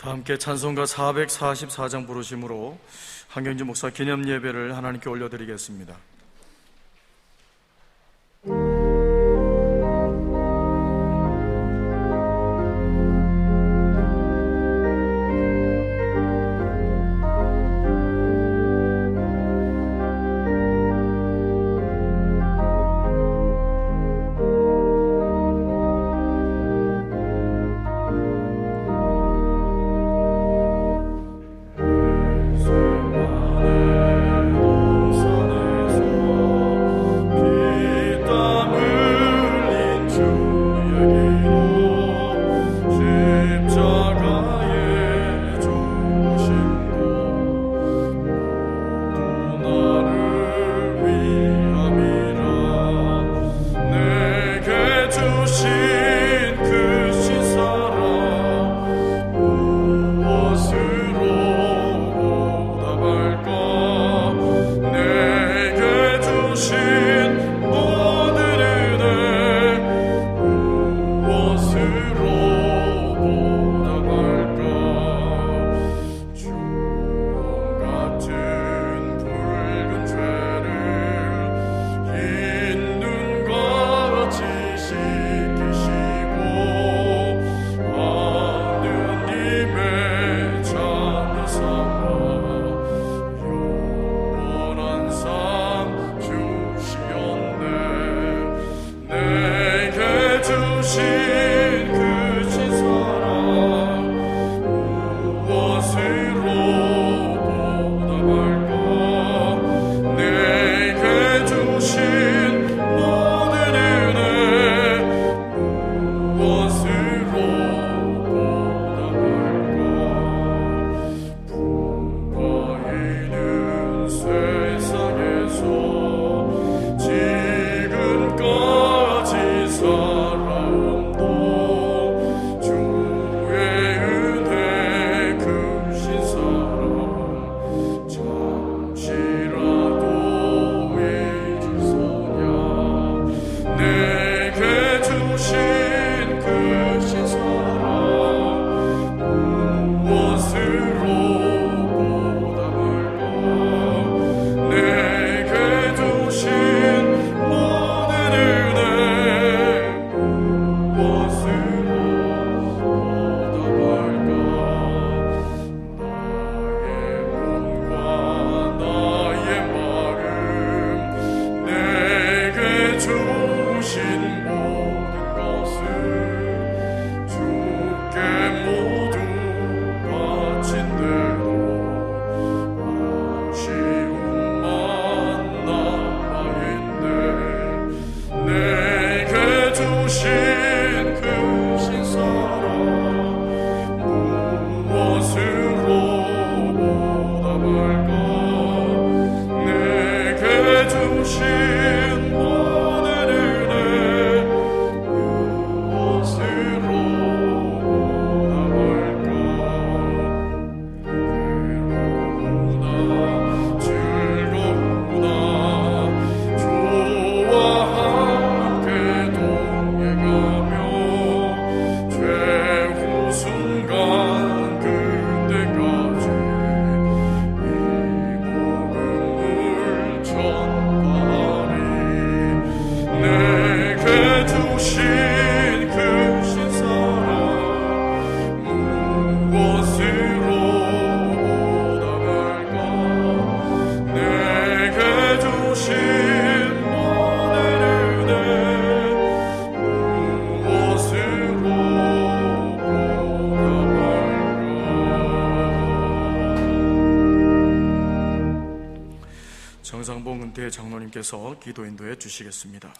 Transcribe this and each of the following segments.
다 함께 찬송가 444장 부르심으로 한경진 목사 기념 예배를 하나님께 올려드리겠습니다. 정상봉 은퇴 장로님께서 기도 인도해 주시겠습니다.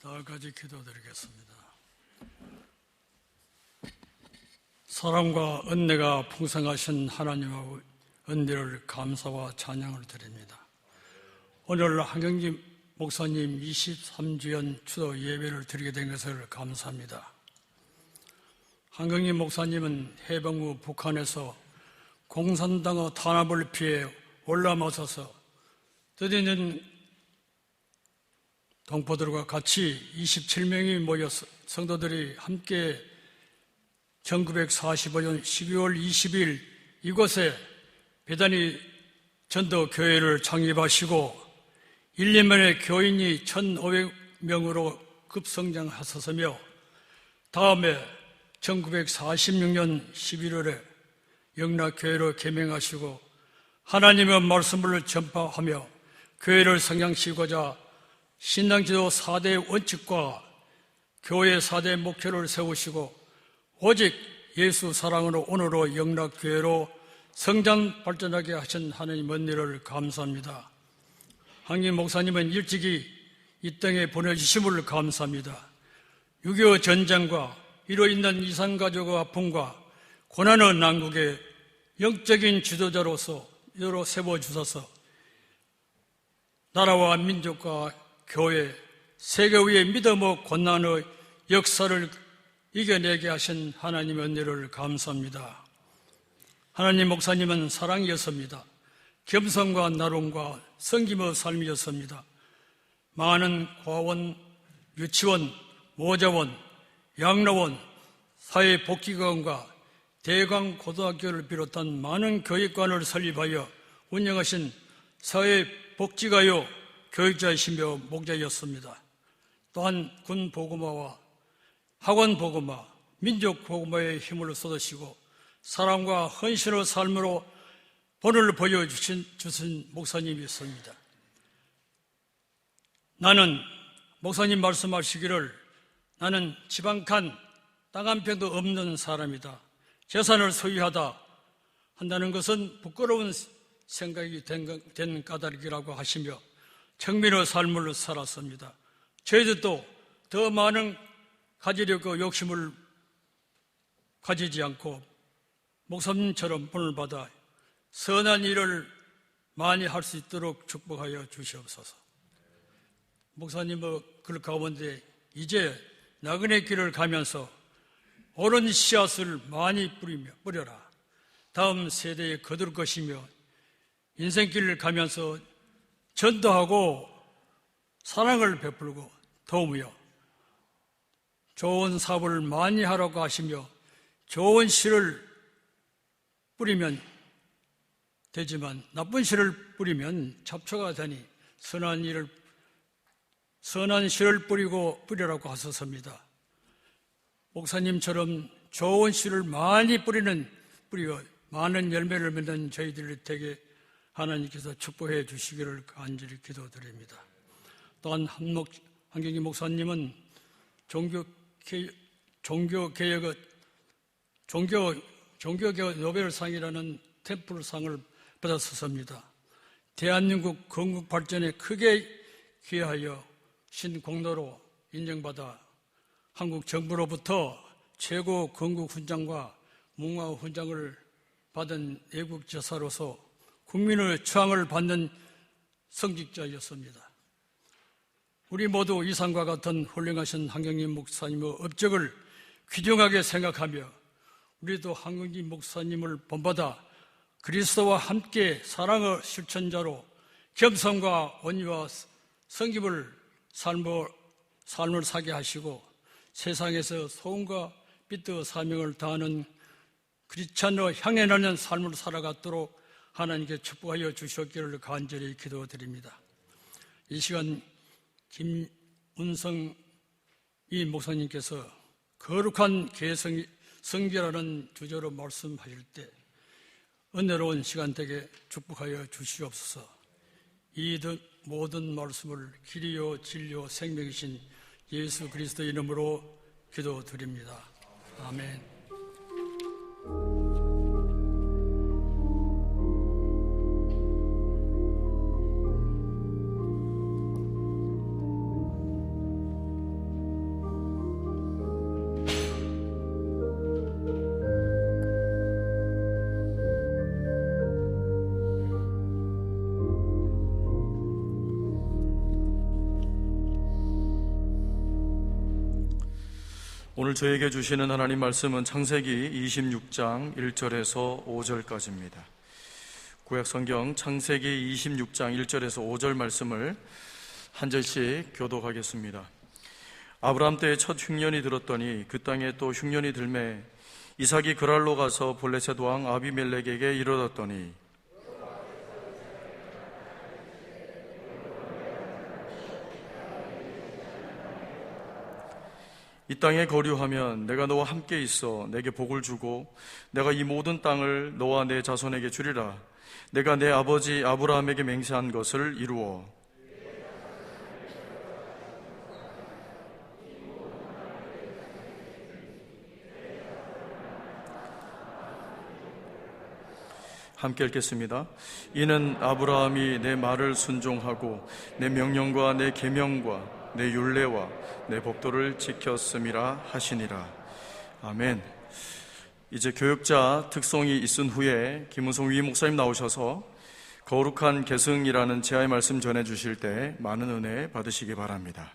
다음까지 기도드리겠습니다. 사랑과 은혜가 풍성하신 하나님의 은혜를 감사와 찬양을 드립니다. 오늘 한경진 목사님 23주년 추도 예배를 드리게 된 것을 감사합니다. 한경림 목사님은 해방 후 북한에서 공산당의 탄압을 피해 올라맞아서 뜻있는 동포들과 같이 27명이 모여 성도들이 함께 1945년 12월 20일 이곳에 배단위 전도 교회를 창립하시고 1년 만에 교인이 1,500명으로 급성장하셨으며 다음에 1946년 11월에 영락교회로 개명하시고 하나님의 말씀을 전파하며 교회를 성장시키고자 신앙지도 4대 원칙과 교회 4대 목표를 세우시고 오직 예수 사랑으로 오늘로 영락교회로 성장 발전하게 하신 하나님 은혜를 감사합니다. 한김 목사님은 일찍이 이 땅에 보내주심을 감사합니다. 6.25 전쟁과 이로 인한 이산가족의 아픔과 고난의 난국에 영적인 지도자로서 여러 세워주셔서 나라와 민족과 교회, 세계 위의 믿음의 고난의 역사를 이겨내게 하신 하나님의 은혜를 감사합니다. 하나님 목사님은 사랑이었습니다. 겸손과 나눔과 섬김의 삶이었습니다. 많은 과원, 유치원, 모자원, 양로원, 사회복지관과 대강고등학교를 비롯한 많은 교육관을 설립하여 운영하신 사회복지가요 교육자이시며 목자였습니다. 또한 군보고마와 학원보고마, 민족보고마의 힘을 쏟으시고 사랑과 헌신의 삶으로 본을 보여주신 목사님이었습니다. 나는 목사님 말씀하시기를 나는 집 한 칸, 땅 한 평도 없는 사람이다. 재산을 소유하다 한다는 것은 부끄러운 생각이 된 까닭이라고 하시며 청민의 삶을 살았습니다. 저희들도 더 많은 가지려고 욕심을 가지지 않고 목사님처럼 본을 받아 선한 일을 많이 할 수 있도록 축복하여 주시옵소서. 목사님의 글 가운데 이제 나그네 길을 가면서 옳은 씨앗을 많이 뿌려라. 다음 세대에 거둘 것이며 인생길을 가면서 전도하고 사랑을 베풀고 도우며 좋은 사업을 많이 하라고 하시며 좋은 씨를 뿌리면 되지만 나쁜 씨를 뿌리면 잡초가 되니 선한 씨를 뿌리라고 하셨습니다. 목사님처럼 좋은 씨를 많이 뿌리고 많은 열매를 맺는 저희들이 되게 하나님께서 축복해 주시기를 간절히 기도드립니다. 또한 한경희 목사님은 종교개혁 노벨상이라는 템플상을 받았었습니다. 대한민국 건국 발전에 크게 기여하여 신공로로 인정받아 한국 정부로부터 최고 건국훈장과 문화훈장을 받은 애국저사로서 국민의 추앙을 받는 성직자였습니다. 우리 모두 이상과 같은 훌륭하신 한경림 목사님의 업적을 귀중하게 생각하며 우리도 한경림 목사님을 본받아 그리스도와 함께 사랑의 실천자로 겸손과 온유와 성김을 삶을 사게 하시고 세상에서 소원과 빛의 사명을 다하는 크리스찬으로 향해 나는 삶을 살아가도록 하나님께 축복하여 주셨기를 간절히 기도드립니다. 이 시간 김운성 이 목사님께서 거룩한 성결하는 주제로 말씀하실 때 은혜로운 시간 되게 축복하여 주시옵소서. 이 모든 말씀을 길이요 진리요 생명이신 예수 그리스도 이름으로 기도드립니다. 아멘. 오늘 저에게 주시는 하나님 말씀은 창세기 26장 1절에서 5절까지입니다. 구약성경 창세기 26장 1절에서 5절 말씀을 한 절씩 교독하겠습니다. 아브라함 때에 첫 흉년이 들었더니 그 땅에 또 흉년이 들매 이삭이 그랄로 가서 블레셋 왕 아비멜렉에게 이르렀더니 이 땅에 거류하면 내가 너와 함께 있어 내게 복을 주고 내가 이 모든 땅을 너와 내 자손에게 주리라. 내가 내 아버지 아브라함에게 맹세한 것을 이루어 함께 읽겠습니다. 이는 아브라함이 내 말을 순종하고 내 명령과 내 계명과 내 율례와 내 법도를 지켰음이라 하시니라. 아멘. 이제 교역자 특송이 있은 후에 김은송 위 목사님 나오셔서 거룩한 계승이라는 제아의 말씀 전해주실 때 많은 은혜 받으시기 바랍니다.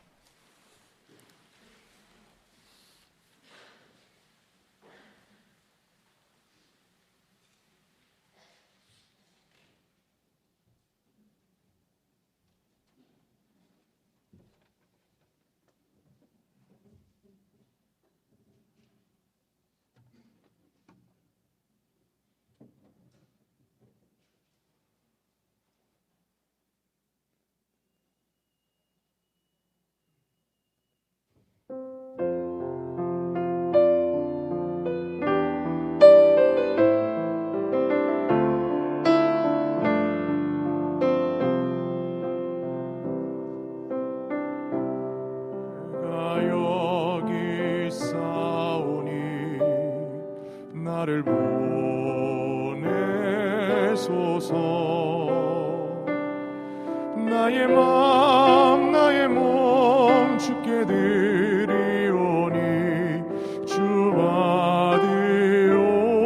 나를 보내소서. 나의 맘 나의 몸 주께 드리오니 주 받으옵소서.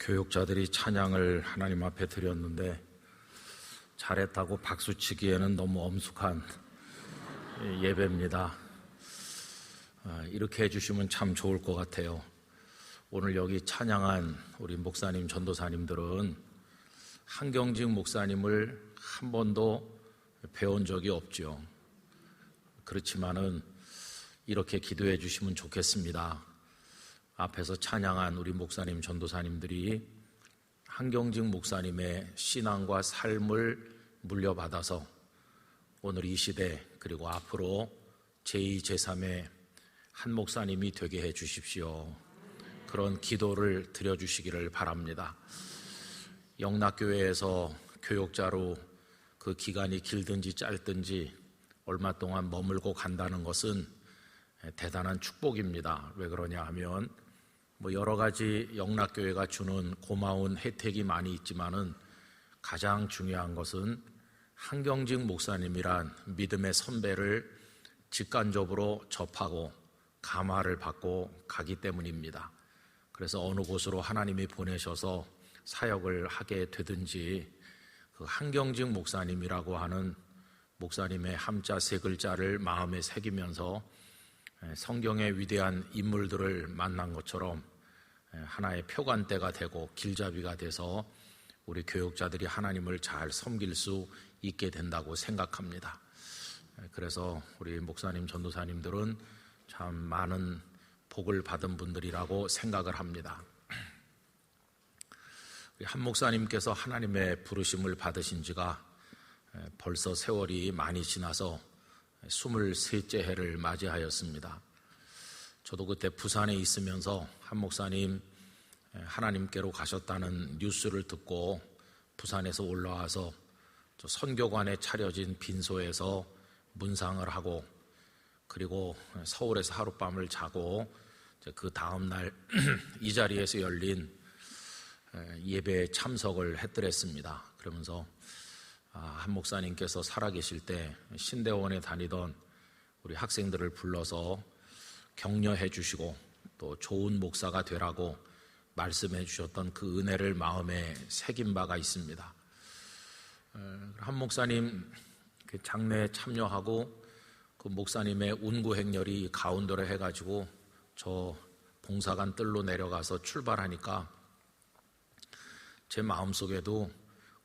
교육자들이 찬양을 하나님 앞에 드렸는데 잘했다고 박수치기에는 너무 엄숙한 예배입니다. 이렇게 해주시면 참 좋을 것 같아요. 오늘 여기 찬양한 우리 목사님, 전도사님들은 한경직 목사님을 한 번도 배운 적이 없죠. 그렇지만은 이렇게 기도해 주시면 좋겠습니다. 앞에서 찬양한 우리 목사님, 전도사님들이 한경직 목사님의 신앙과 삶을 물려받아서 오늘 이 시대 그리고 앞으로 제2, 제3의 한 목사님이 되게 해 주십시오. 그런 기도를 드려주시기를 바랍니다. 영락교회에서 교육자로 그 기간이 길든지 짧든지 얼마 동안 머물고 간다는 것은 대단한 축복입니다. 왜 그러냐 하면 여러 가지 영락교회가 주는 고마운 혜택이 많이 있지만은 가장 중요한 것은 한경직 목사님이란 믿음의 선배를 직간접으로 접하고 감화를 받고 가기 때문입니다. 그래서 어느 곳으로 하나님이 보내셔서 사역을 하게 되든지 그 한경직 목사님이라고 하는 목사님의 함자 세 글자를 마음에 새기면서 성경의 위대한 인물들을 만난 것처럼 하나의 표관대가 되고 길잡이가 돼서 우리 교육자들이 하나님을 잘 섬길 수 있게 된다고 생각합니다. 그래서 우리 목사님, 전도사님들은 참 많은 복을 받은 분들이라고 생각을 합니다. 한 목사님께서 하나님의 부르심을 받으신 지가 벌써 세월이 많이 지나서 23째 해를 맞이하였습니다. 저도 그때 부산에 있으면서 한 목사님 하나님께로 가셨다는 뉴스를 듣고 부산에서 올라와서 저 선교관에 차려진 빈소에서 문상을 하고 그리고 서울에서 하룻밤을 자고 그 다음날 이 자리에서 열린 예배에 참석을 했더랬습니다. 그러면서 한 목사님께서 살아계실 때 신대원에 다니던 우리 학생들을 불러서 격려해 주시고 또 좋은 목사가 되라고 말씀해 주셨던 그 은혜를 마음에 새긴 바가 있습니다. 한 목사님 장례에 참여하고 그 목사님의 운구 행렬이 가운데로 해가지고 저 봉사관 뜰로 내려가서 출발하니까 제 마음속에도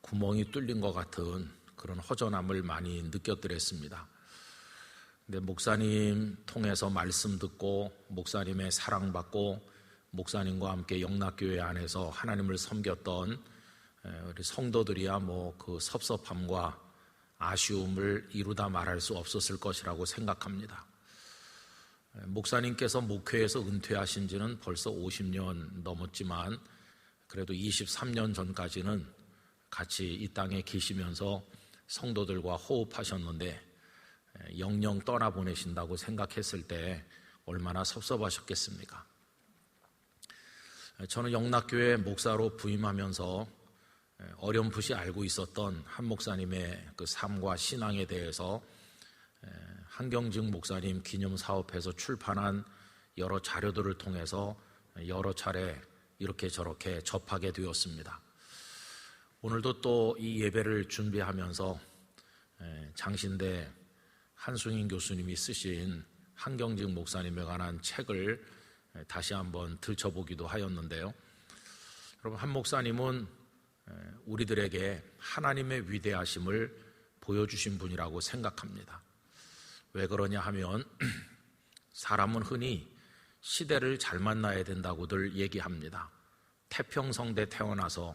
구멍이 뚫린 것 같은 그런 허전함을 많이 느꼈더랬습니다. 근데 목사님 통해서 말씀 듣고 목사님의 사랑받고 목사님과 함께 영락교회 안에서 하나님을 섬겼던 우리 성도들이야 그 섭섭함과 아쉬움을 이루다 말할 수 없었을 것이라고 생각합니다. 목사님께서 목회에서 은퇴하신 지는 벌써 50년 넘었지만 그래도 23년 전까지는 같이 이 땅에 계시면서 성도들과 호흡하셨는데 영영 떠나보내신다고 생각했을 때 얼마나 섭섭하셨겠습니까? 저는 영락교회 목사로 부임하면서 어렴풋이 알고 있었던 한 목사님의 그 삶과 신앙에 대해서 한경직 목사님 기념사업에서 출판한 여러 자료들을 통해서 여러 차례 이렇게 저렇게 접하게 되었습니다. 오늘도 또 이 예배를 준비하면서 장신대 한승인 교수님이 쓰신 한경직 목사님에 관한 책을 다시 한번 들춰보기도 하였는데요. 여러분, 한 목사님은 우리들에게 하나님의 위대하심을 보여주신 분이라고 생각합니다. 왜 그러냐 하면 사람은 흔히 시대를 잘 만나야 된다고들 얘기합니다. 태평성대 태어나서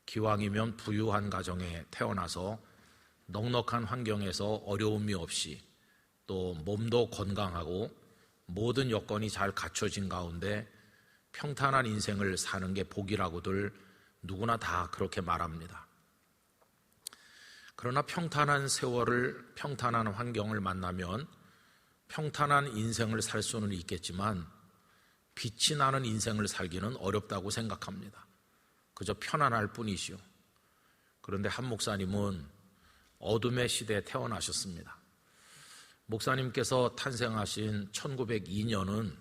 기왕이면 부유한 가정에 태어나서 넉넉한 환경에서 어려움이 없이 또 몸도 건강하고 모든 여건이 잘 갖춰진 가운데 평탄한 인생을 사는 게 복이라고들 누구나 다 그렇게 말합니다. 그러나 평탄한 세월을 평탄한 환경을 만나면 평탄한 인생을 살 수는 있겠지만 빛이 나는 인생을 살기는 어렵다고 생각합니다. 그저 편안할 뿐이지요. 그런데 한 목사님은 어둠의 시대에 태어나셨습니다. 목사님께서 탄생하신 1902년은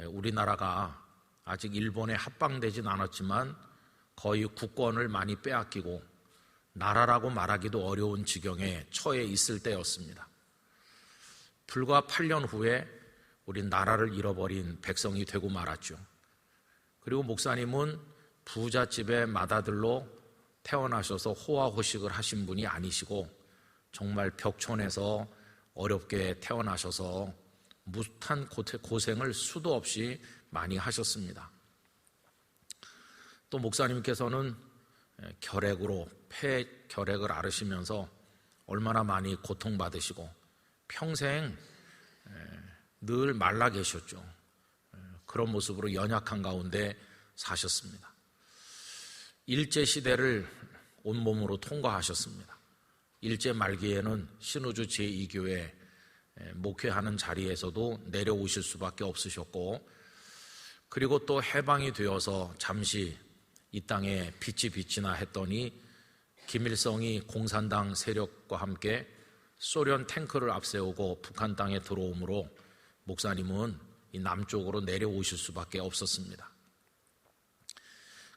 우리나라가 아직 일본에 합방되진 않았지만 거의 국권을 많이 빼앗기고 나라라고 말하기도 어려운 지경에 처해 있을 때였습니다. 불과 8년 후에 우린 나라를 잃어버린 백성이 되고 말았죠. 그리고 목사님은 부잣집의 맏아들로 태어나셔서 호화호식을 하신 분이 아니시고 정말 벽촌에서 어렵게 태어나셔서 무탄 고생을 수도 없이 많이 하셨습니다. 또 목사님께서는 결핵으로 폐결핵을 앓으시면서 얼마나 많이 고통받으시고 평생 늘 말라 계셨죠. 그런 모습으로 연약한 가운데 사셨습니다. 일제시대를 온몸으로 통과하셨습니다. 일제 말기에는 신우주 제2교회 목회하는 자리에서도 내려오실 수밖에 없으셨고, 그리고 또 해방이 되어서 잠시 이 땅에 빛이 비치나 했더니 김일성이 공산당 세력과 함께 소련 탱크를 앞세우고 북한 땅에 들어오므로 목사님은 이 남쪽으로 내려오실 수밖에 없었습니다.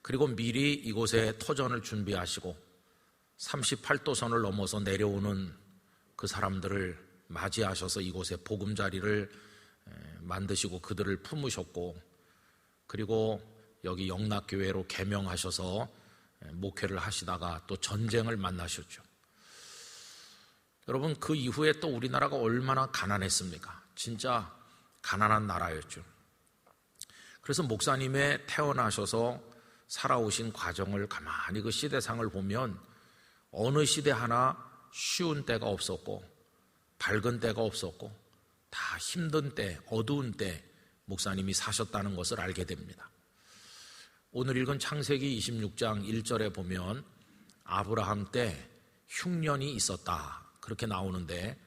그리고 미리 이곳에 터전을 준비하시고 38도선을 넘어서 내려오는 그 사람들을 맞이하셔서 이곳에 보금자리를 만드시고 그들을 품으셨고, 그리고 여기 영락교회로 개명하셔서 목회를 하시다가 또 전쟁을 만나셨죠. 여러분, 그 이후에 또 우리나라가 얼마나 가난했습니까? 진짜 가난한 나라였죠. 그래서 목사님의 태어나셔서 살아오신 과정을 가만히 그 시대상을 보면 어느 시대 하나 쉬운 때가 없었고 밝은 때가 없었고 다 힘든 때, 어두운 때 목사님이 사셨다는 것을 알게 됩니다. 오늘 읽은 창세기 26장 1절에 보면 아브라함 때 흉년이 있었다 그렇게 나오는데,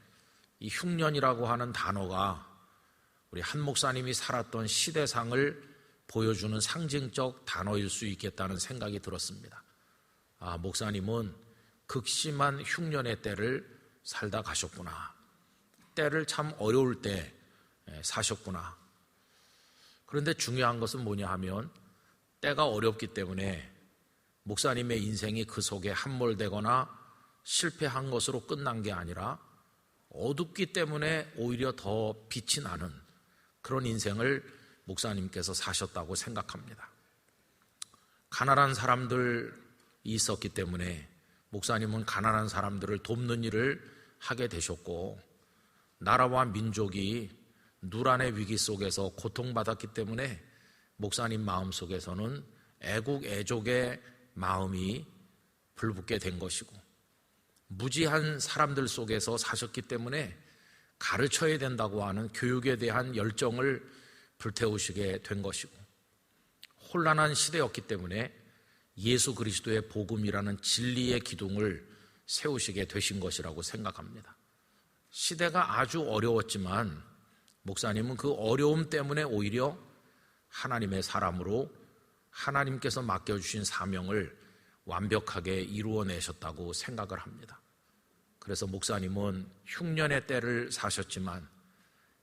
이 흉년이라고 하는 단어가 우리 한 목사님이 살았던 시대상을 보여주는 상징적 단어일 수 있겠다는 생각이 들었습니다. 아, 목사님은 극심한 흉년의 때를 살다 가셨구나. 때를 참 어려울 때 사셨구나. 그런데 중요한 것은 뭐냐 하면 때가 어렵기 때문에 목사님의 인생이 그 속에 함몰되거나 실패한 것으로 끝난 게 아니라 어둡기 때문에 오히려 더 빛이 나는 그런 인생을 목사님께서 사셨다고 생각합니다. 가난한 사람들이 있었기 때문에 목사님은 가난한 사람들을 돕는 일을 하게 되셨고, 나라와 민족이 누란의 위기 속에서 고통받았기 때문에 목사님 마음속에서는 애국 애족의 마음이 불붙게 된 것이고, 무지한 사람들 속에서 사셨기 때문에 가르쳐야 된다고 하는 교육에 대한 열정을 불태우시게 된 것이고, 혼란한 시대였기 때문에 예수 그리스도의 복음이라는 진리의 기둥을 세우시게 되신 것이라고 생각합니다. 시대가 아주 어려웠지만 목사님은 그 어려움 때문에 오히려 하나님의 사람으로 하나님께서 맡겨주신 사명을 완벽하게 이루어내셨다고 생각을 합니다. 그래서 목사님은 흉년의 때를 사셨지만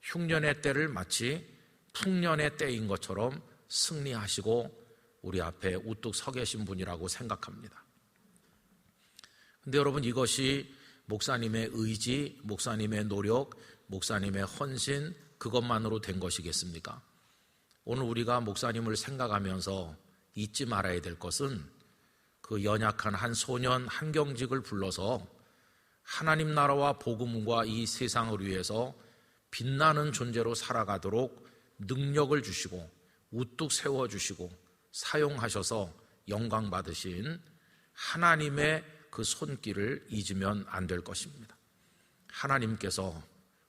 흉년의 때를 마치 풍년의 때인 것처럼 승리하시고 우리 앞에 우뚝 서 계신 분이라고 생각합니다. 그런데 여러분, 이것이 목사님의 의지, 목사님의 노력, 목사님의 헌신 그것만으로 된 것이겠습니까? 오늘 우리가 목사님을 생각하면서 잊지 말아야 될 것은 그 연약한 한 소년 한경직을 불러서 하나님 나라와 복음과 이 세상을 위해서 빛나는 존재로 살아가도록 능력을 주시고 우뚝 세워주시고 사용하셔서 영광 받으신 하나님의 그 손길을 잊으면 안 될 것입니다. 하나님께서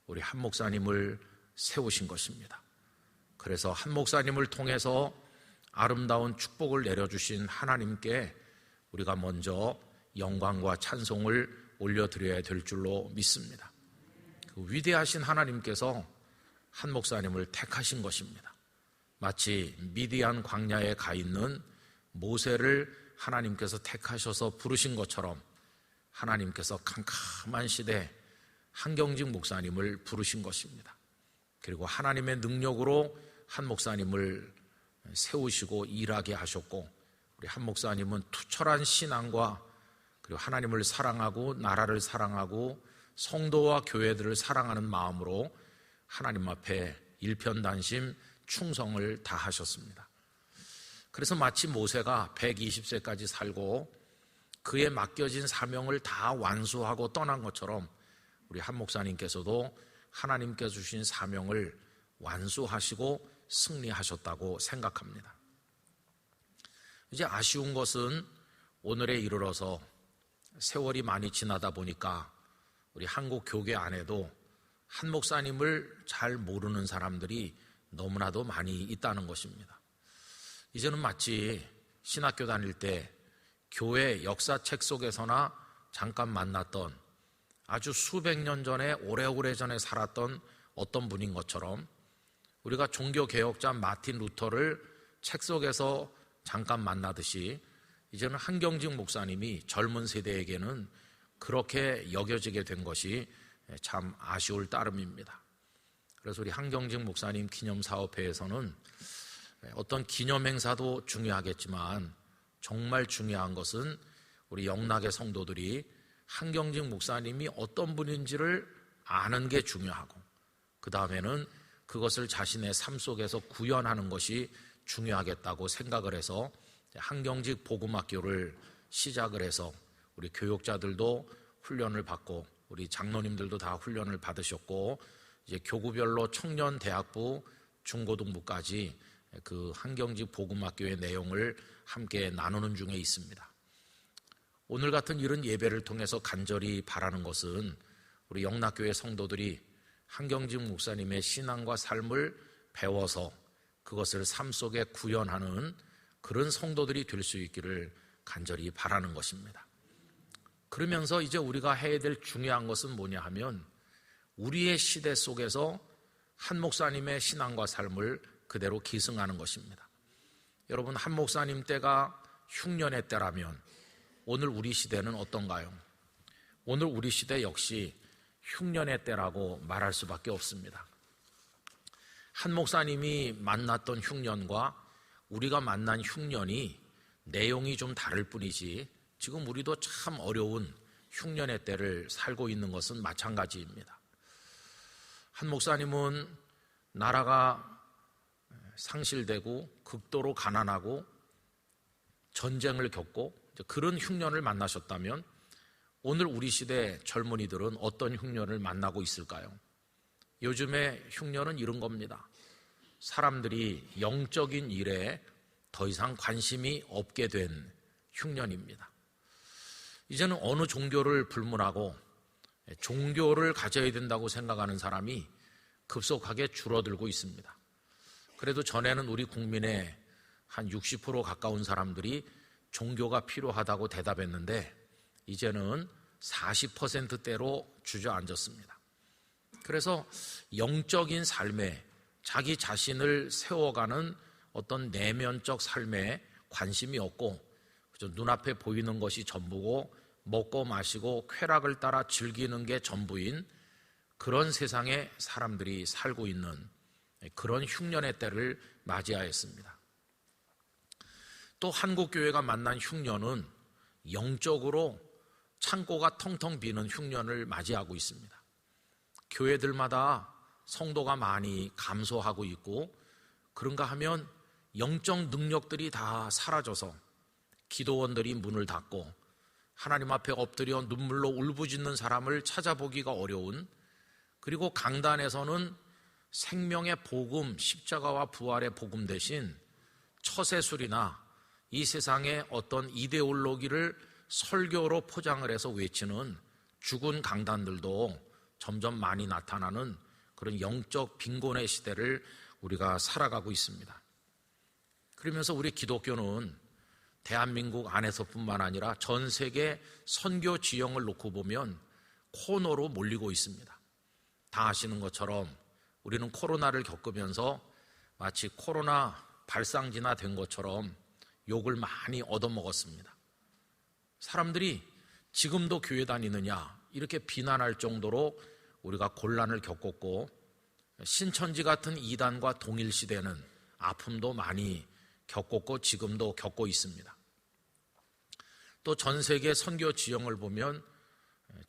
우리 한 목사님을 세우신 것입니다. 그래서 한 목사님을 통해서 아름다운 축복을 내려주신 하나님께 우리가 먼저 영광과 찬송을 올려드려야 될 줄로 믿습니다. 그 위대하신 하나님께서 한 목사님을 택하신 것입니다. 마치 미디안 광야에 가 있는 모세를 하나님께서 택하셔서 부르신 것처럼 하나님께서 캄캄한 시대 한경직 목사님을 부르신 것입니다. 그리고 하나님의 능력으로 한 목사님을 세우시고 일하게 하셨고 우리 한 목사님은 투철한 신앙과 그리고 하나님을 사랑하고 나라를 사랑하고 성도와 교회들을 사랑하는 마음으로 하나님 앞에 일편단심 충성을 다하셨습니다. 그래서 마치 모세가 120세까지 살고 그에 맡겨진 사명을 다 완수하고 떠난 것처럼 우리 한 목사님께서도 하나님께서 주신 사명을 완수하시고 승리하셨다고 생각합니다. 이제 아쉬운 것은 오늘에 이르러서 세월이 많이 지나다 보니까 우리 한국 교계 안에도 한 목사님을 잘 모르는 사람들이 너무나도 많이 있다는 것입니다. 이제는 마치 신학교 다닐 때 교회 역사책 속에서나 잠깐 만났던 아주 수백 년 전에 오래오래 전에 살았던 어떤 분인 것처럼 우리가 종교개혁자 마틴 루터를 책 속에서 잠깐 만나듯이 이제는 한경직 목사님이 젊은 세대에게는 그렇게 여겨지게 된 것이 참 아쉬울 따름입니다. 그래서 우리 한경직 목사님 기념사업회에서는 어떤 기념행사도 중요하겠지만 정말 중요한 것은 우리 영락의 성도들이 한경직 목사님이 어떤 분인지를 아는 게 중요하고 그 다음에는 그것을 자신의 삶 속에서 구현하는 것이 중요하겠다고 생각을 해서 한경직 복음학교를 시작을 해서 우리 교육자들도 훈련을 받고 우리 장로님들도 다 훈련을 받으셨고 이제 교구별로 청년 대학부 중고등부까지 그 한경직 복음학교의 내용을 함께 나누는 중에 있습니다. 오늘 같은 이런 예배를 통해서 간절히 바라는 것은 우리 영락교회 성도들이 한경직 목사님의 신앙과 삶을 배워서 그것을 삶 속에 구현하는 그런 성도들이 될 수 있기를 간절히 바라는 것입니다. 그러면서 이제 우리가 해야 될 중요한 것은 뭐냐 하면 우리의 시대 속에서 한 목사님의 신앙과 삶을 그대로 기승하는 것입니다. 여러분, 한 목사님 때가 흉년의 때라면 오늘 우리 시대는 어떤가요? 오늘 우리 시대 역시 흉년의 때라고 말할 수밖에 없습니다. 한 목사님이 만났던 흉년과 우리가 만난 흉년이 내용이 좀 다를 뿐이지 지금 우리도 참 어려운 흉년의 때를 살고 있는 것은 마찬가지입니다. 한 목사님은 나라가 상실되고 극도로 가난하고 전쟁을 겪고 그런 흉년을 만나셨다면 오늘 우리 시대 젊은이들은 어떤 흉년을 만나고 있을까요? 요즘의 흉년은 이런 겁니다. 사람들이 영적인 일에 더 이상 관심이 없게 된 흉년입니다. 이제는 어느 종교를 불문하고 종교를 가져야 된다고 생각하는 사람이 급속하게 줄어들고 있습니다. 그래도 전에는 우리 국민의 한 60% 가까운 사람들이 종교가 필요하다고 대답했는데 이제는 40%대로 주저앉았습니다. 그래서 영적인 삶에 자기 자신을 세워가는 어떤 내면적 삶에 관심이 없고 눈앞에 보이는 것이 전부고 먹고 마시고 쾌락을 따라 즐기는 게 전부인 그런 세상에 사람들이 살고 있는 그런 흉년의 때를 맞이하였습니다. 또 한국교회가 만난 흉년은 영적으로 창고가 텅텅 비는 흉년을 맞이하고 있습니다. 교회들마다 성도가 많이 감소하고 있고 그런가 하면 영적 능력들이 다 사라져서 기도원들이 문을 닫고 하나님 앞에 엎드려 눈물로 울부짖는 사람을 찾아보기가 어려운, 그리고 강단에서는 생명의 복음, 십자가와 부활의 복음 대신 처세술이나 이 세상의 어떤 이데올로기를 설교로 포장을 해서 외치는 죽은 강단들도 점점 많이 나타나는 그런 영적 빈곤의 시대를 우리가 살아가고 있습니다. 그러면서 우리 기독교는 대한민국 안에서뿐만 아니라 전 세계 선교 지형을 놓고 보면 코너로 몰리고 있습니다. 다 아시는 것처럼 우리는 코로나를 겪으면서 마치 코로나 발상지나 된 것처럼 욕을 많이 얻어먹었습니다. 사람들이 지금도 교회 다니느냐 이렇게 비난할 정도로 우리가 곤란을 겪었고, 신천지 같은 이단과 동일시대는 아픔도 많이 겪었고 지금도 겪고 있습니다. 또 전 세계 선교 지형을 보면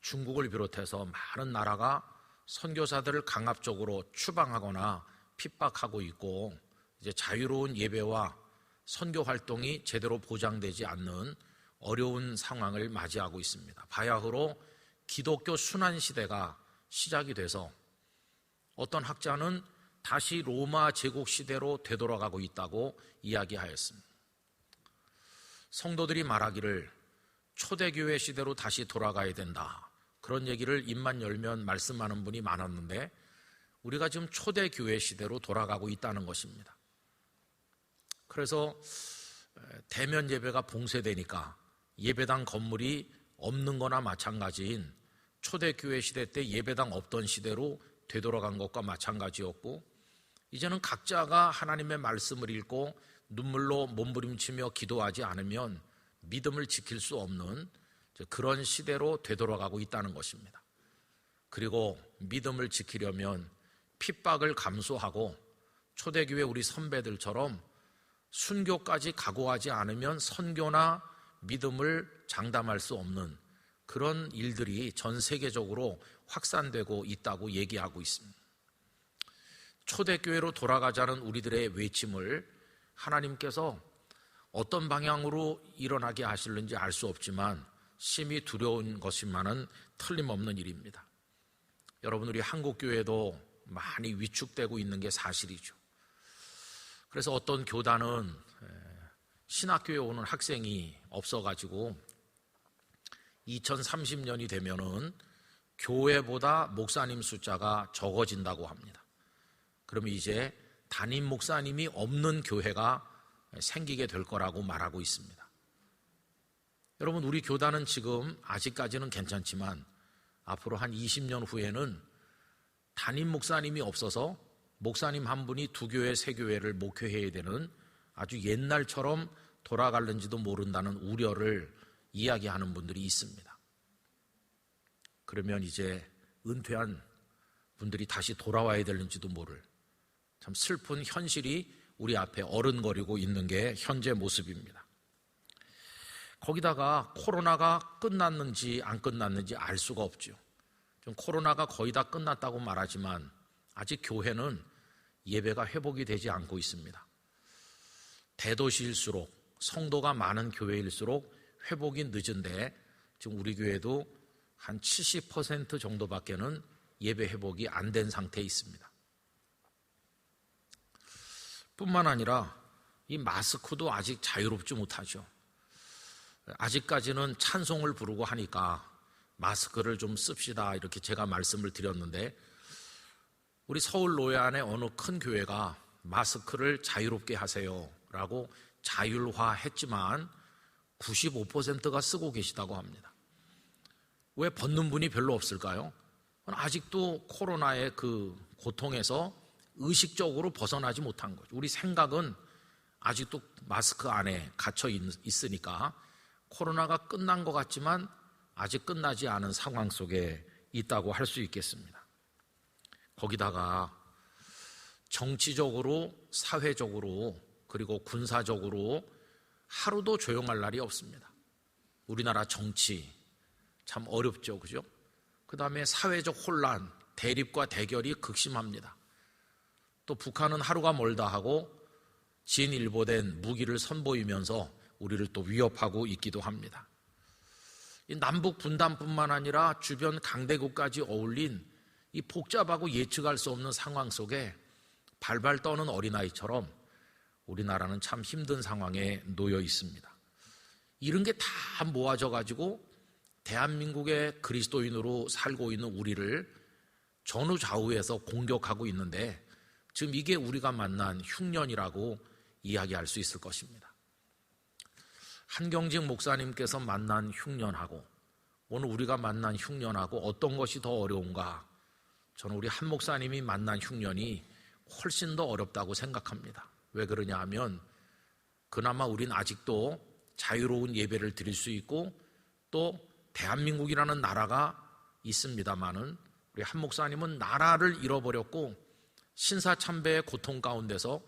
중국을 비롯해서 많은 나라가 선교사들을 강압적으로 추방하거나 핍박하고 있고, 이제 자유로운 예배와 선교 활동이 제대로 보장되지 않는 어려운 상황을 맞이하고 있습니다. 바야흐로 기독교 순환 시대가 시작이 돼서 어떤 학자는 다시 로마 제국 시대로 되돌아가고 있다고 이야기하였습니다. 성도들이 말하기를 초대교회 시대로 다시 돌아가야 된다, 그런 얘기를 입만 열면 말씀하는 분이 많았는데, 우리가 지금 초대교회 시대로 돌아가고 있다는 것입니다. 그래서 대면 예배가 봉쇄되니까 예배당 건물이 없는 거나 마찬가지인 초대교회 시대 때 예배당 없던 시대로 되돌아간 것과 마찬가지였고, 이제는 각자가 하나님의 말씀을 읽고 눈물로 몸부림치며 기도하지 않으면 믿음을 지킬 수 없는 그런 시대로 되돌아가고 있다는 것입니다. 그리고 믿음을 지키려면 핍박을 감수하고 초대교회 우리 선배들처럼 순교까지 각오하지 않으면 선교나 믿음을 장담할 수 없는 그런 일들이 전 세계적으로 확산되고 있다고 얘기하고 있습니다. 초대교회로 돌아가자는 우리들의 외침을 하나님께서 어떤 방향으로 일어나게 하실는지 알 수 없지만 심히 두려운 것이만은 틀림없는 일입니다. 여러분, 우리 한국교회도 많이 위축되고 있는 게 사실이죠. 그래서 어떤 교단은 신학교에 오는 학생이 없어가지고 2030년이 되면은 교회보다 목사님 숫자가 적어진다고 합니다. 그러면 이제 담임 목사님이 없는 교회가 생기게 될 거라고 말하고 있습니다. 여러분, 우리 교단은 지금 아직까지는 괜찮지만 앞으로 한 20년 후에는 담임 목사님이 없어서 목사님 한 분이 두 교회, 세 교회를 목회해야 되는 아주 옛날처럼 돌아갈는지도 모른다는 우려를 이야기하는 분들이 있습니다. 그러면 이제 은퇴한 분들이 다시 돌아와야 되는지도 모를 참 슬픈 현실이 우리 앞에 어른거리고 있는 게 현재 모습입니다. 거기다가 코로나가 끝났는지 안 끝났는지 알 수가 없죠. 좀 코로나가 거의 다 끝났다고 말하지만 아직 교회는 예배가 회복이 되지 않고 있습니다. 대도시일수록, 성도가 많은 교회일수록 회복이 늦은데 지금 우리 교회도 한 70% 정도밖에는 예배 회복이 안 된 상태에 있습니다. 뿐만 아니라 이 마스크도 아직 자유롭지 못하죠. 아직까지는 찬송을 부르고 하니까 마스크를 좀 씁시다, 이렇게 제가 말씀을 드렸는데, 우리 서울 노회안의 어느 큰 교회가 마스크를 자유롭게 하세요 라고 자율화했지만 95%가 쓰고 계시다고 합니다. 왜 벗는 분이 별로 없을까요? 아직도 코로나의 그 고통에서 의식적으로 벗어나지 못한 거죠. 우리 생각은 아직도 마스크 안에 갇혀 있으니까 코로나가 끝난 것 같지만 아직 끝나지 않은 상황 속에 있다고 할 수 있겠습니다. 거기다가 정치적으로, 사회적으로, 그리고 군사적으로 하루도 조용할 날이 없습니다. 우리나라 정치 참 어렵죠, 그죠? 그 다음에 사회적 혼란, 대립과 대결이 극심합니다. 또 북한은 하루가 멀다 하고 진일보된 무기를 선보이면서 우리를 또 위협하고 있기도 합니다. 이 남북 분단뿐만 아니라 주변 강대국까지 어울린 이 복잡하고 예측할 수 없는 상황 속에 발발 떠는 어린아이처럼 우리나라는 참 힘든 상황에 놓여 있습니다. 이런 게 다 모아져 가지고 대한민국의 그리스도인으로 살고 있는 우리를 전후좌우에서 공격하고 있는데, 지금 이게 우리가 만난 흉년이라고 이야기할 수 있을 것입니다. 한경직 목사님께서 만난 흉년하고 오늘 우리가 만난 흉년하고 어떤 것이 더 어려운가? 저는 우리 한 목사님이 만난 흉년이 훨씬 더 어렵다고 생각합니다. 왜 그러냐 하면 그나마 우린 아직도 자유로운 예배를 드릴 수 있고 또 대한민국이라는 나라가 있습니다마는 우리 한 목사님은 나라를 잃어버렸고 신사참배의 고통 가운데서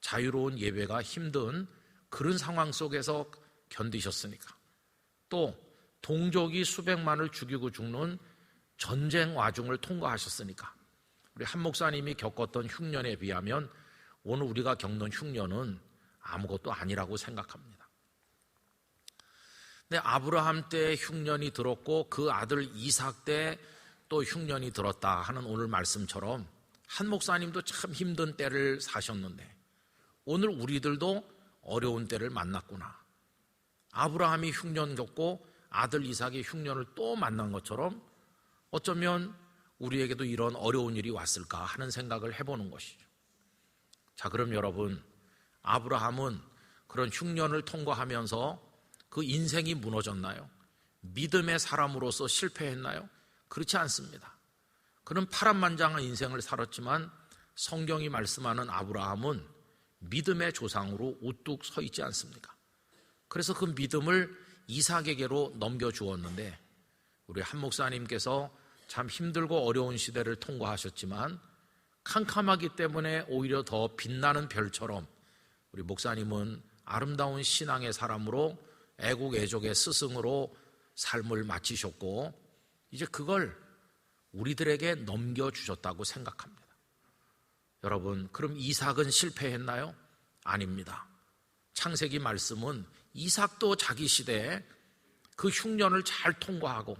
자유로운 예배가 힘든 그런 상황 속에서 견디셨으니까, 또 동족이 수백만을 죽이고 죽는 전쟁 와중을 통과하셨으니까 우리 한 목사님이 겪었던 흉년에 비하면 오늘 우리가 겪는 흉년은 아무것도 아니라고 생각합니다. 근데 아브라함 때 흉년이 들었고 그 아들 이삭 때 또 흉년이 들었다 하는 오늘 말씀처럼 한 목사님도 참 힘든 때를 사셨는데 오늘 우리들도 어려운 때를 만났구나. 아브라함이 흉년 겪고 아들 이삭이 흉년을 또 만난 것처럼 어쩌면 우리에게도 이런 어려운 일이 왔을까 하는 생각을 해보는 것이죠. 자, 그럼 여러분, 아브라함은 그런 흉년을 통과하면서 그 인생이 무너졌나요? 믿음의 사람으로서 실패했나요? 그렇지 않습니다. 그는 파란만장한 인생을 살았지만 성경이 말씀하는 아브라함은 믿음의 조상으로 우뚝 서 있지 않습니까? 그래서 그 믿음을 이삭에게로 넘겨주었는데 우리 한 목사님께서 참 힘들고 어려운 시대를 통과하셨지만 캄캄하기 때문에 오히려 더 빛나는 별처럼 우리 목사님은 아름다운 신앙의 사람으로 애국 애족의 스승으로 삶을 마치셨고 이제 그걸 우리들에게 넘겨주셨다고 생각합니다. 여러분, 그럼 이삭은 실패했나요? 아닙니다. 창세기 말씀은 이삭도 자기 시대에 그 흉년을 잘 통과하고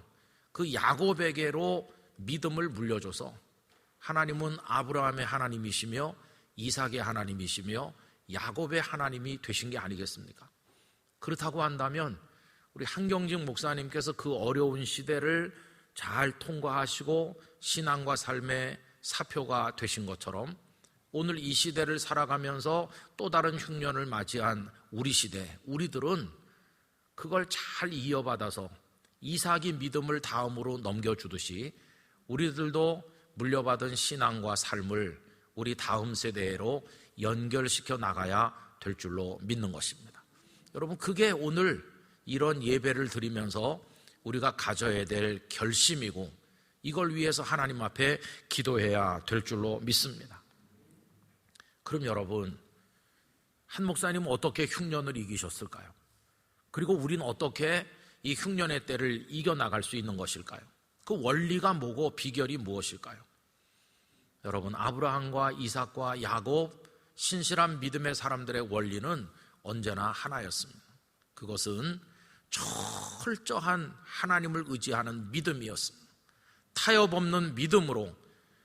그 야곱에게로 믿음을 물려줘서 하나님은 아브라함의 하나님이시며 이삭의 하나님이시며 야곱의 하나님이 되신 게 아니겠습니까? 그렇다고 한다면 우리 한경직 목사님께서 그 어려운 시대를 잘 통과하시고 신앙과 삶의 사표가 되신 것처럼 오늘 이 시대를 살아가면서 또 다른 흉년을 맞이한 우리 시대, 우리들은 그걸 잘 이어받아서 이삭이 믿음을 다음으로 넘겨주듯이 우리들도 물려받은 신앙과 삶을 우리 다음 세대로 연결시켜 나가야 될 줄로 믿는 것입니다. 여러분, 그게 오늘 이런 예배를 드리면서 우리가 가져야 될 결심이고 이걸 위해서 하나님 앞에 기도해야 될 줄로 믿습니다. 그럼 여러분, 한 목사님은 어떻게 흉년을 이기셨을까요? 그리고 우리는 어떻게 이 흉년의 때를 이겨나갈 수 있는 것일까요? 그 원리가 뭐고 비결이 무엇일까요? 여러분, 아브라함과 이삭과 야곱, 신실한 믿음의 사람들의 원리는 언제나 하나였습니다. 그것은 철저한 하나님을 의지하는 믿음이었습니다. 타협 없는 믿음으로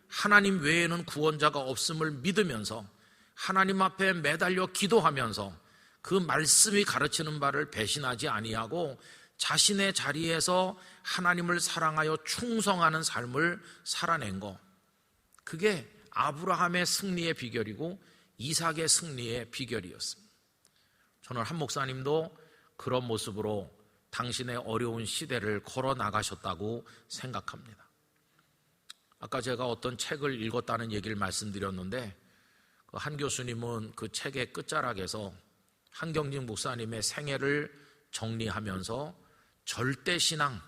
하나님 외에는 구원자가 없음을 믿으면서 하나님 앞에 매달려 기도하면서 그 말씀이 가르치는 바를 배신하지 아니하고 자신의 자리에서 하나님을 사랑하여 충성하는 삶을 살아낸 것, 그게 아브라함의 승리의 비결이고 이삭의 승리의 비결이었습니다. 저는 한 목사님도 그런 모습으로 당신의 어려운 시대를 걸어 나가셨다고 생각합니다. 아까 제가 어떤 책을 읽었다는 얘기를 말씀드렸는데 한 교수님은 그 책의 끝자락에서 한경직 목사님의 생애를 정리하면서 절대 신앙,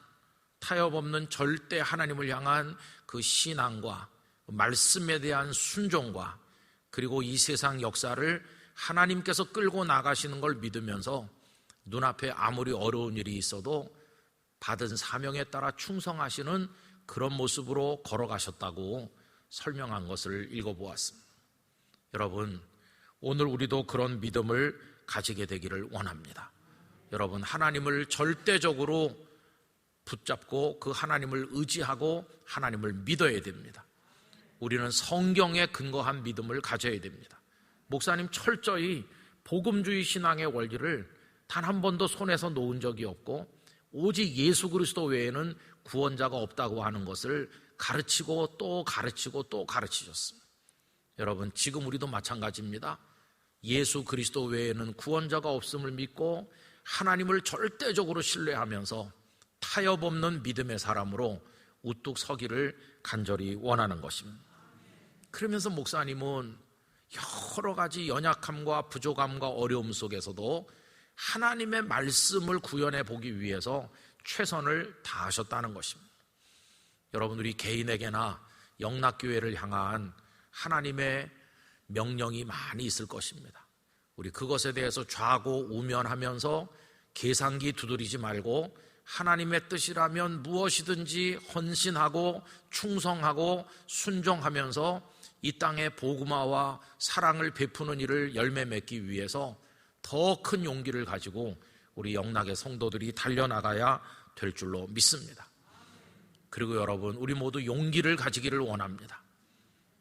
타협 없는 절대 하나님을 향한 그 신앙과 말씀에 대한 순종과 그리고 이 세상 역사를 하나님께서 끌고 나가시는 걸 믿으면서 눈앞에 아무리 어려운 일이 있어도 받은 사명에 따라 충성하시는 그런 모습으로 걸어가셨다고 설명한 것을 읽어보았습니다. 여러분, 오늘 우리도 그런 믿음을 가지게 되기를 원합니다. 여러분, 하나님을 절대적으로 붙잡고 그 하나님을 의지하고 하나님을 믿어야 됩니다. 우리는 성경에 근거한 믿음을 가져야 됩니다. 목사님 철저히 복음주의 신앙의 원리를 단 한 번도 손에서 놓은 적이 없고 오직 예수 그리스도 외에는 구원자가 없다고 하는 것을 가르치고 또 가르치고 또 가르치셨습니다. 여러분, 지금 우리도 마찬가지입니다. 예수 그리스도 외에는 구원자가 없음을 믿고 하나님을 절대적으로 신뢰하면서 타협 없는 믿음의 사람으로 우뚝 서기를 간절히 원하는 것입니다. 그러면서 목사님은 여러 가지 연약함과 부족함과 어려움 속에서도 하나님의 말씀을 구현해 보기 위해서 최선을 다하셨다는 것입니다. 여러분, 우리 개인에게나 영락교회를 향한 하나님의 명령이 많이 있을 것입니다. 우리 그것에 대해서 좌고우면하면서 계산기 두드리지 말고 하나님의 뜻이라면 무엇이든지 헌신하고 충성하고 순종하면서 이 땅에 복음화와 사랑을 베푸는 일을 열매 맺기 위해서 더 큰 용기를 가지고 우리 영락의 성도들이 달려나가야 될 줄로 믿습니다. 그리고 여러분, 우리 모두 용기를 가지기를 원합니다.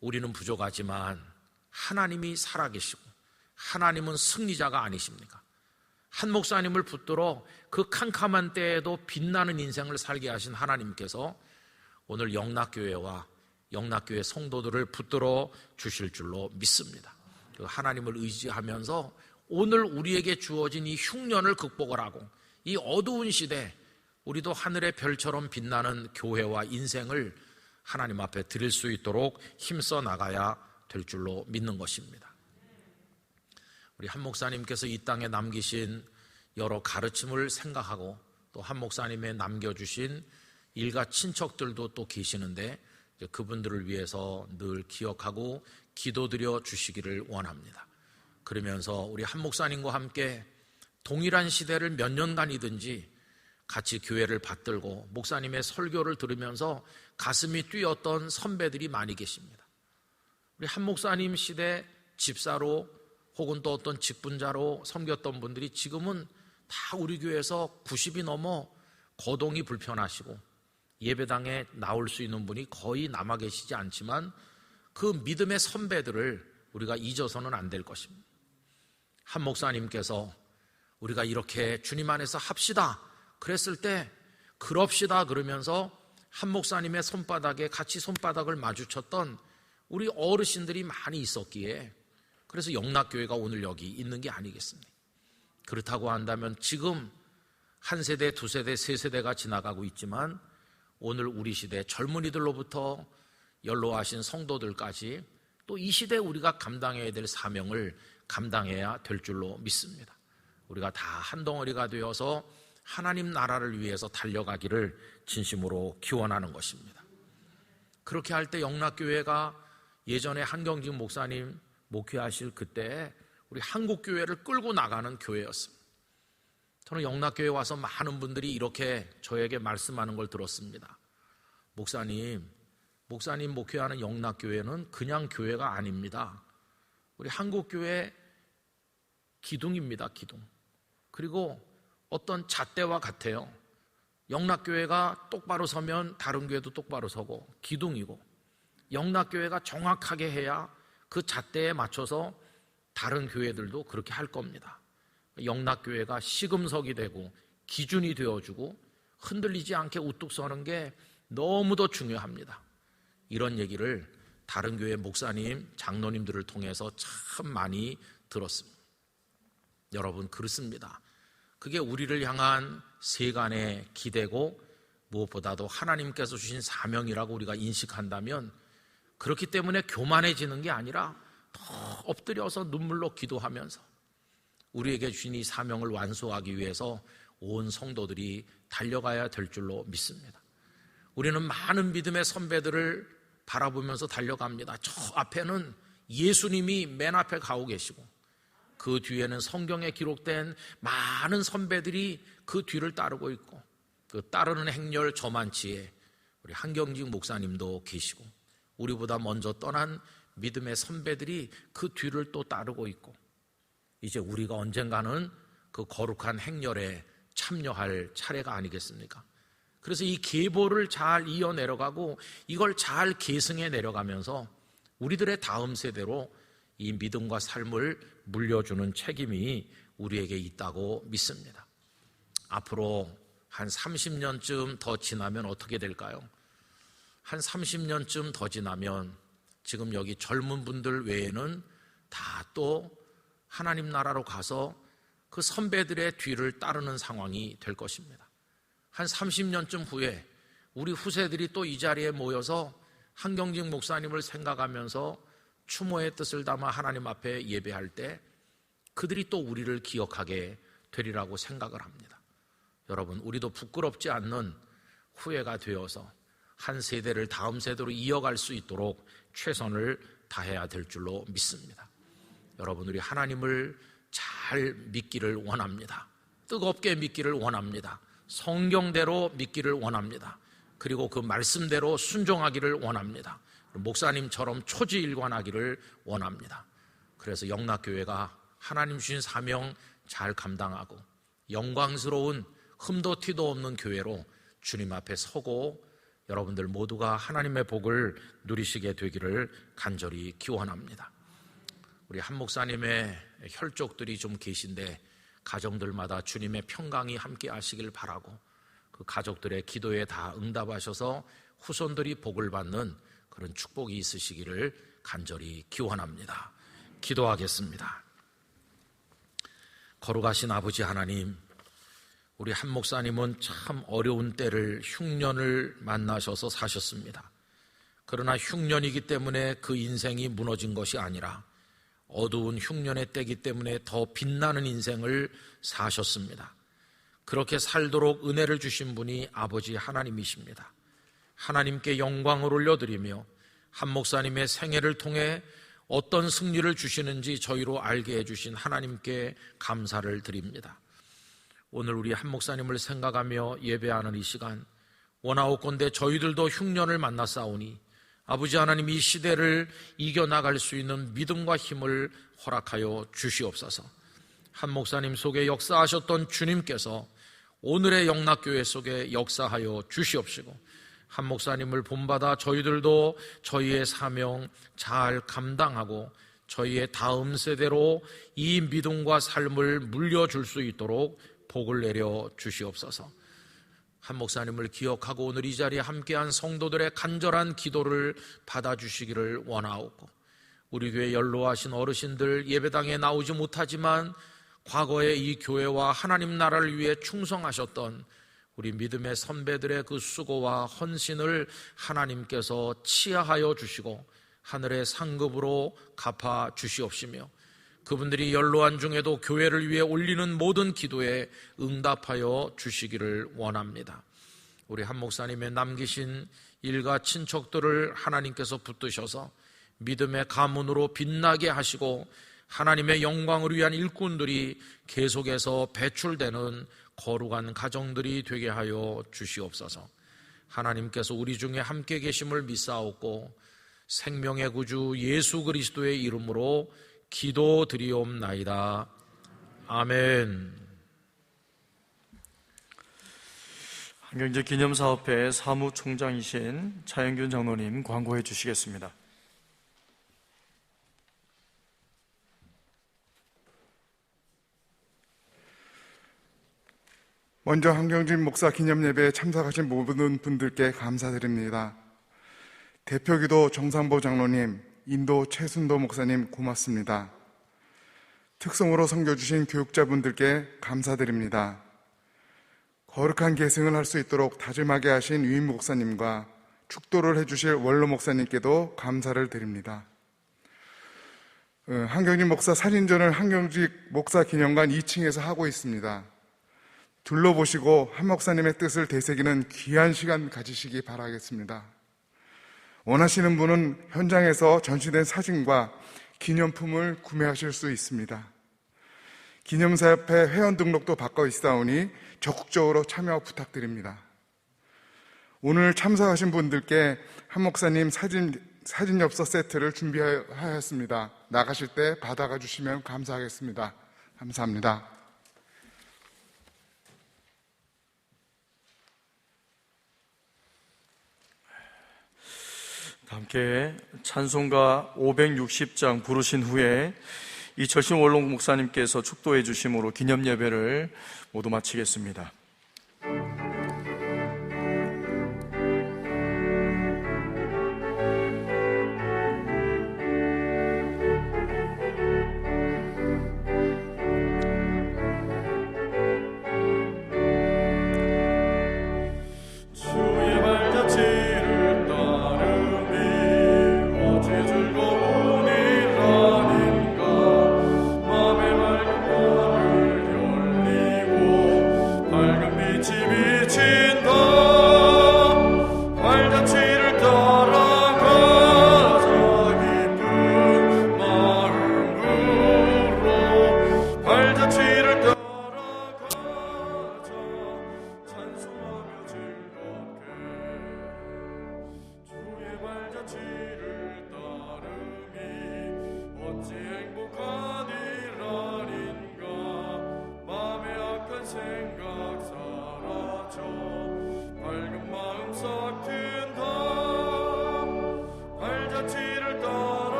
우리는 부족하지만 하나님이 살아계시고 하나님은 승리자가 아니십니까? 한 목사님을 붙들어 그 캄캄한 때에도 빛나는 인생을 살게 하신 하나님께서 오늘 영락교회와 영락교회 성도들을 붙들어 주실 줄로 믿습니다. 그 하나님을 의지하면서 오늘 우리에게 주어진 이 흉년을 극복을 하고 이 어두운 시대 우리도 하늘의 별처럼 빛나는 교회와 인생을 하나님 앞에 드릴 수 있도록 힘써 나가야 될 줄로 믿는 것입니다. 우리 한 목사님께서 이 땅에 남기신 여러 가르침을 생각하고 또 한 목사님의 남겨주신 일가 친척들도 또 계시는데 그분들을 위해서 늘 기억하고 기도드려 주시기를 원합니다. 그러면서 우리 한 목사님과 함께 동일한 시대를 몇 년간이든지 같이 교회를 받들고 목사님의 설교를 들으면서 가슴이 뛰었던 선배들이 많이 계십니다. 우리 한 목사님 시대 집사로 혹은 또 어떤 직분자로 섬겼던 분들이 지금은 다 우리 교회에서 90이 넘어 거동이 불편하시고 예배당에 나올 수 있는 분이 거의 남아 계시지 않지만 그 믿음의 선배들을 우리가 잊어서는 안 될 것입니다. 한 목사님께서 우리가 이렇게 주님 안에서 합시다 그랬을 때 그럽시다 그러면서 한 목사님의 손바닥에 같이 손바닥을 마주쳤던 우리 어르신들이 많이 있었기에 그래서 영락교회가 오늘 여기 있는 게 아니겠습니까? 그렇다고 한다면 지금 한 세대, 두 세대, 세 세대가 지나가고 있지만 오늘 우리 시대 젊은이들로부터 연로하신 성도들까지 또 이 시대에 우리가 감당해야 될 사명을 감당해야 될 줄로 믿습니다. 우리가 다 한 덩어리가 되어서 하나님 나라를 위해서 달려가기를 진심으로 기원하는 것입니다. 그렇게 할 때 영락교회가 예전에 한경직 목사님 목회하실 그때 우리 한국교회를 끌고 나가는 교회였습니다. 저는 영락교회에 와서 많은 분들이 이렇게 저에게 말씀하는 걸 들었습니다. 목사님 목회하는 영락교회는 그냥 교회가 아닙니다. 우리 한국교회 기둥입니다, 기둥. 그리고 어떤 잣대와 같아요. 영락교회가 똑바로 서면 다른 교회도 똑바로 서고 기둥이고 영락교회가 정확하게 해야 그 잣대에 맞춰서 다른 교회들도 그렇게 할 겁니다. 영락교회가 시금석이 되고 기준이 되어주고 흔들리지 않게 우뚝 서는 게 너무도 중요합니다. 이런 얘기를 다른 교회 목사님, 장로님들을 통해서 참 많이 들었습니다. 여러분 그렇습니다. 그게 우리를 향한 세간의 기대고 무엇보다도 하나님께서 주신 사명이라고 우리가 인식한다면 그렇기 때문에 교만해지는 게 아니라 더 엎드려서 눈물로 기도하면서 우리에게 주신 이 사명을 완수하기 위해서 온 성도들이 달려가야 될 줄로 믿습니다. 우리는 많은 믿음의 선배들을 바라보면서 달려갑니다. 저 앞에는 예수님이 맨 앞에 가고 계시고 그 뒤에는 성경에 기록된 많은 선배들이 그 뒤를 따르고 있고 그 따르는 행렬 저만치에 우리 한경직 목사님도 계시고 우리보다 먼저 떠난 믿음의 선배들이 그 뒤를 또 따르고 있고 이제 우리가 언젠가는 그 거룩한 행렬에 참여할 차례가 아니겠습니까? 그래서 이 계보를 잘 이어 내려가고 이걸 잘 계승해 내려가면서 우리들의 다음 세대로 이 믿음과 삶을 물려주는 책임이 우리에게 있다고 믿습니다. 앞으로 한 30년쯤 더 지나면 어떻게 될까요? 한 30년쯤 더 지나면 지금 여기 젊은 분들 외에는 다 또 하나님 나라로 가서 그 선배들의 뒤를 따르는 상황이 될 것입니다. 한 30년쯤 후에 우리 후세들이 또 이 자리에 모여서 한경직 목사님을 생각하면서 추모의 뜻을 담아 하나님 앞에 예배할 때 그들이 또 우리를 기억하게 되리라고 생각을 합니다. 여러분 우리도 부끄럽지 않는 후회가 되어서 한 세대를 다음 세대로 이어갈 수 있도록 최선을 다해야 될 줄로 믿습니다. 여러분 우리 하나님을 잘 믿기를 원합니다. 뜨겁게 믿기를 원합니다. 성경대로 믿기를 원합니다. 그리고 그 말씀대로 순종하기를 원합니다. 목사님처럼 초지일관하기를 원합니다. 그래서 영락교회가 하나님 주신 사명 잘 감당하고 영광스러운 흠도 티도 없는 교회로 주님 앞에 서고 여러분들 모두가 하나님의 복을 누리시게 되기를 간절히 기원합니다. 우리 한 목사님의 혈족들이 좀 계신데 가정들마다 주님의 평강이 함께 하시길 바라고 그 가족들의 기도에 다 응답하셔서 후손들이 복을 받는 그런 축복이 있으시기를 간절히 기원합니다. 기도하겠습니다. 거룩하신 아버지 하나님, 우리 한 목사님은 참 어려운 때를 흉년을 만나셔서 사셨습니다. 그러나 흉년이기 때문에 그 인생이 무너진 것이 아니라 어두운 흉년의 때이기 때문에 더 빛나는 인생을 사셨습니다. 그렇게 살도록 은혜를 주신 분이 아버지 하나님이십니다. 하나님께 영광을 올려드리며 한 목사님의 생애를 통해 어떤 승리를 주시는지 저희로 알게 해주신 하나님께 감사를 드립니다. 오늘 우리 한 목사님을 생각하며 예배하는 이 시간 원하옵건대 저희들도 흉년을 만났사오니 아버지 하나님 이 시대를 이겨나갈 수 있는 믿음과 힘을 허락하여 주시옵소서. 한 목사님 속에 역사하셨던 주님께서 오늘의 영락교회 속에 역사하여 주시옵시고 한 목사님을 본받아 저희들도 저희의 사명 잘 감당하고 저희의 다음 세대로 이 믿음과 삶을 물려줄 수 있도록 복을 내려 주시옵소서. 한 목사님을 기억하고 오늘 이 자리에 함께한 성도들의 간절한 기도를 받아주시기를 원하옵고 우리 교회 연로하신 어르신들 예배당에 나오지 못하지만 과거에 이 교회와 하나님 나라를 위해 충성하셨던 우리 믿음의 선배들의 그 수고와 헌신을 하나님께서 치하하여 주시고 하늘의 상급으로 갚아 주시옵시며 그분들이 연로한 중에도 교회를 위해 올리는 모든 기도에 응답하여 주시기를 원합니다. 우리 한 목사님의 남기신 일가 친척들을 하나님께서 붙드셔서 믿음의 가문으로 빛나게 하시고 하나님의 영광을 위한 일꾼들이 계속해서 배출되는 거룩한 가정들이 되게 하여 주시옵소서. 하나님께서 우리 중에 함께 계심을 믿사옵고 생명의 구주 예수 그리스도의 이름으로 기도드리옵나이다. 아멘. 한경제 기념사업회 사무총장이신 차영균 장로님 광고해 주시겠습니다. 먼저 한경진 목사 기념예배에 참석하신 모든 분들께 감사드립니다. 대표기도 정상보 장로님, 인도 최순도 목사님 고맙습니다. 특성으로 섬겨주신 교육자분들께 감사드립니다. 거룩한 계승을 할 수 있도록 다짐하게 하신 유임 목사님과 축도를 해주실 원로 목사님께도 감사를 드립니다. 한경진 목사 사진전을 한경직 목사 기념관 2층에서 하고 있습니다. 둘러보시고 한 목사님의 뜻을 되새기는 귀한 시간 가지시기 바라겠습니다. 원하시는 분은 현장에서 전시된 사진과 기념품을 구매하실 수 있습니다. 기념사협회 회원 등록도 받고 있사오니 적극적으로 참여 부탁드립니다. 오늘 참석하신 분들께 한 목사님 사진 엽서 세트를 준비하였습니다. 나가실 때 받아가 주시면 감사하겠습니다. 감사합니다. 함께 찬송가 560장 부르신 후에 이철신 원로 목사님께서 축도해 주심으로 기념 예배를 모두 마치겠습니다. 날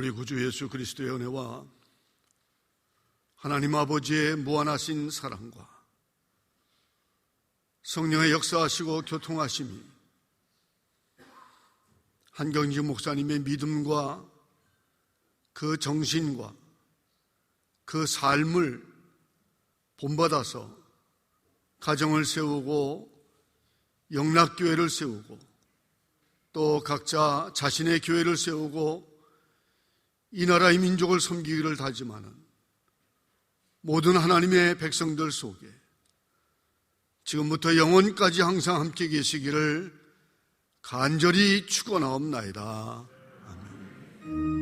우리 구주 예수 그리스도의 은혜와 하나님 아버지의 무한하신 사랑과 성령의 역사하시고 교통하심이 한경직 목사님의 믿음과 그 정신과 그 삶을 본받아서 가정을 세우고 영락교회를 세우고 또 각자 자신의 교회를 세우고 이 나라의 민족을 섬기기를 다짐하는 모든 하나님의 백성들 속에 지금부터 영원까지 항상 함께 계시기를 간절히 축원하옵나이다. 아멘.